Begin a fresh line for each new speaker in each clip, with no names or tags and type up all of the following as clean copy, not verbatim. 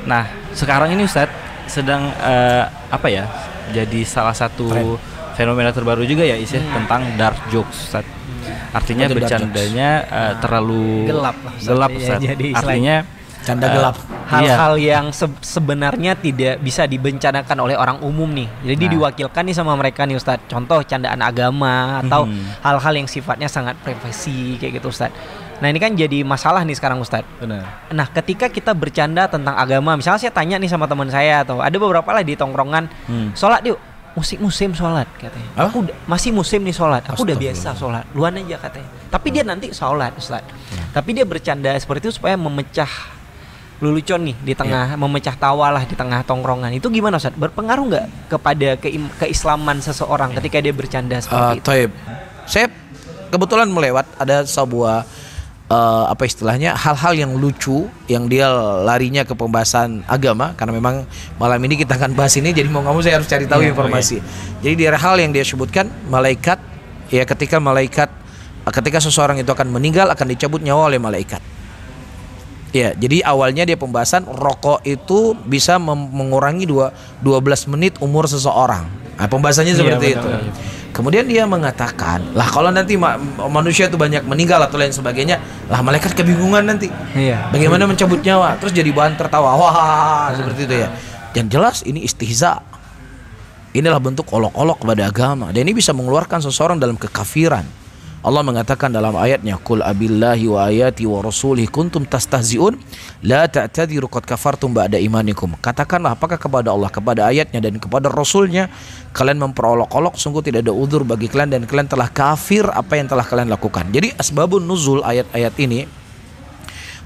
Nah, sekarang ini Ustadz sedang apa ya? Jadi salah satu fenomena terbaru juga ya tentang dark jokes, Ustadz. Artinya bercandanya terlalu
gelap
Ustadz.
Jadi
artinya
canda gelap.
Hal-hal yang sebenarnya tidak bisa dibencanakan oleh orang umum nih. Jadi diwakilkan nih sama mereka nih Ustadz. Contoh candaan agama atau hal-hal yang sifatnya sangat privasi kayak gitu Ustadz. Nah ini kan jadi masalah nih sekarang Ustadz.
Benar.
Nah ketika kita bercanda tentang agama, misalnya saya tanya nih sama teman saya atau ada beberapa lah di tongkrongan, sholat yuk, musim sholat katanya. Aku masih musim nih sholat, aku udah biasa sholat, luan aja katanya. Tapi dia nanti sholat Ustadz. Tapi dia bercanda seperti itu supaya memecah lelucon nih di tengah, memecah tawa lah di tengah tongkrongan. Itu gimana Ustadz? Berpengaruh nggak kepada keislaman seseorang ketika dia bercanda seperti itu?
Taib. Saya kebetulan melewat ada sebuah apa istilahnya, hal-hal yang lucu yang dia larinya ke pembahasan agama, karena memang malam ini kita akan bahas ini, jadi mau nggak mau saya harus cari tahu informasi. Jadi di hal yang dia sebutkan malaikat, ya ketika seseorang itu akan meninggal akan dicabut nyawa oleh malaikat. Ya, jadi awalnya dia pembahasan rokok itu bisa mengurangi 12 menit umur seseorang. Nah, pembahasannya seperti itu. Kemudian dia mengatakan, lah kalau nanti manusia itu banyak meninggal atau lain sebagainya, lah malaikat kebingungan nanti. Bagaimana mencabut nyawa? Terus jadi bahan tertawa. Wah, seperti itu ya. Dan jelas ini istihza. Inilah bentuk olok-olok kepada agama. Dan ini bisa mengeluarkan seseorang dalam kekafiran. Allah mengatakan dalam ayatnya, Qul abillahi wa ayati wa rasulihi kuntum tastahzi'un la ta'tadiru qad kafartum ba'da imanikum. Katakanlah, apakah kepada Allah, kepada ayatnya dan kepada rasulnya kalian memperolok-olok, sungguh tidak ada uzur bagi kalian dan kalian telah kafir apa yang telah kalian lakukan. Jadi asbabun nuzul ayat-ayat ini,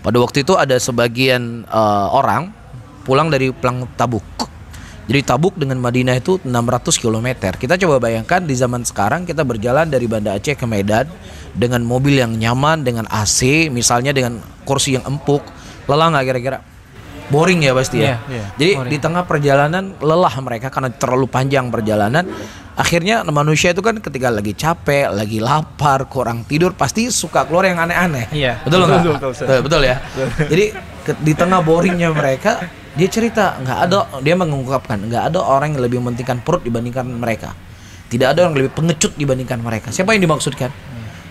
pada waktu itu ada sebagian orang pulang dari perang Tabuk. Jadi Tabuk dengan Madinah itu 600 km. Kita coba bayangkan di zaman sekarang kita berjalan dari Banda Aceh ke Medan dengan mobil yang nyaman, dengan AC, misalnya dengan kursi yang empuk. Lelah nggak kira-kira? Boring ya pasti ya. Jadi boring. Di tengah perjalanan lelah mereka karena terlalu panjang perjalanan. Akhirnya manusia itu kan ketika lagi capek, lagi lapar, kurang tidur, pasti suka keluar yang aneh-aneh. Betul nggak? Betul ya. Jadi di tengah boringnya mereka, dia cerita, dia mengungkapkan nggak ada orang yang lebih mementingkan perut dibandingkan mereka. Tidak ada orang yang lebih pengecut dibandingkan mereka. Siapa yang dimaksudkan?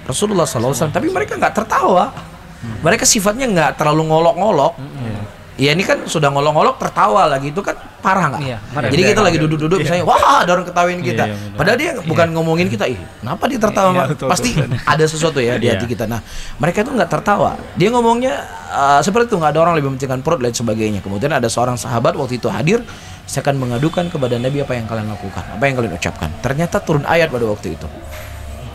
Rasulullah SAW. Tapi mereka nggak tertawa. Mereka sifatnya nggak terlalu ngolok-ngolok. Ya ini kan sudah ngolok-ngolok tertawa lagi, itu kan parah nggak? Jadi kita lagi duduk-duduk misalnya, wah ada orang ketawain kita. Padahal dia bukan ngomongin kita, kenapa dia tertawa? Pasti ada sesuatu ya di hati kita. Nah mereka itu nggak tertawa. Dia ngomongnya seperti itu, nggak ada orang lebih mementingkan perut dan sebagainya. Kemudian ada seorang sahabat waktu itu hadir, saya akan mengadukan kepada Nabi apa yang kalian lakukan, apa yang kalian ucapkan. Ternyata turun ayat pada waktu itu.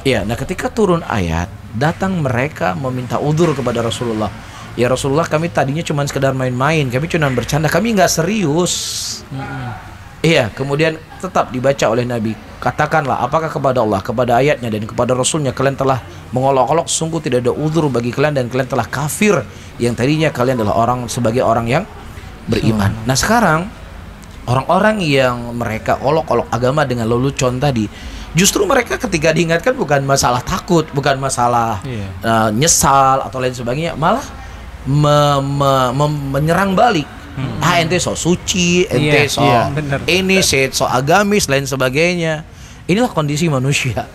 Iya, nah ketika turun ayat, datang mereka meminta uzur kepada Rasulullah. Ya Rasulullah, kami tadinya cuma sekedar main-main, kami cuma bercanda, kami nggak serius. Iya, kemudian tetap dibaca oleh Nabi. Katakanlah, apakah kepada Allah, kepada ayatnya dan kepada Rasulnya kalian telah mengolok-olok, sungguh tidak ada uzur bagi kalian dan kalian telah kafir yang tadinya kalian adalah orang sebagai orang yang beriman. Nah sekarang orang-orang yang mereka olok-olok agama dengan lelucon tadi, justru mereka ketika diingatkan bukan masalah takut, bukan masalah nyesal atau lain sebagainya, malah menyerang balik. Ente so suci, ente ini so agamis, lain sebagainya. Inilah kondisi manusia.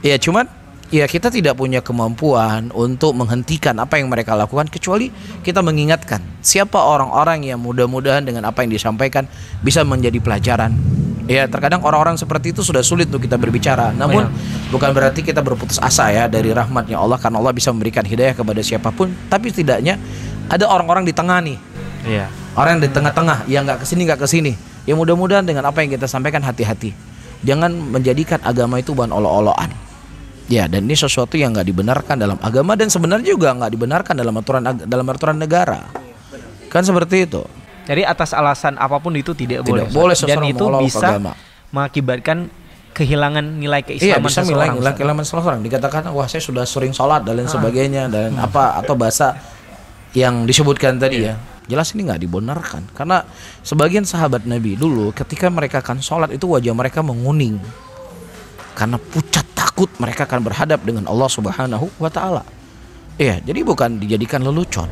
Ya cuman ya kita tidak punya kemampuan untuk menghentikan apa yang mereka lakukan, kecuali kita mengingatkan siapa orang-orang yang mudah-mudahan dengan apa yang disampaikan bisa menjadi pelajaran. Ya terkadang orang-orang seperti itu sudah sulit untuk kita berbicara. Namun bukan berarti kita berputus asa ya dari rahmatnya Allah, karena Allah bisa memberikan hidayah kepada siapapun. Tapi setidaknya ada orang-orang di tengah nih. Orang yang di tengah-tengah, yang nggak kesini. Ya mudah-mudahan dengan apa yang kita sampaikan hati-hati. Jangan menjadikan agama itu bahan olok-olokan. Ya, dan ini sesuatu yang nggak dibenarkan dalam agama dan sebenarnya juga nggak dibenarkan dalam aturan negara. Kan seperti itu.
Jadi atas alasan apapun itu tidak boleh.
Dan
itu bisa mengakibatkan kehilangan nilai keislaman seseorang.
Iya, bisa kehilangan seseorang. Dikatakan, wah saya sudah sering sholat dan lain sebagainya dan apa atau bahasa yang disebutkan tadi ya. Jelas ini nggak dibenarkan. Karena sebagian sahabat Nabi dulu ketika mereka akan sholat itu wajah mereka menguning. Karena pucat takut mereka akan berhadap dengan Allah Subhanahu wa Ta'ala. Iya, jadi bukan dijadikan lelucon.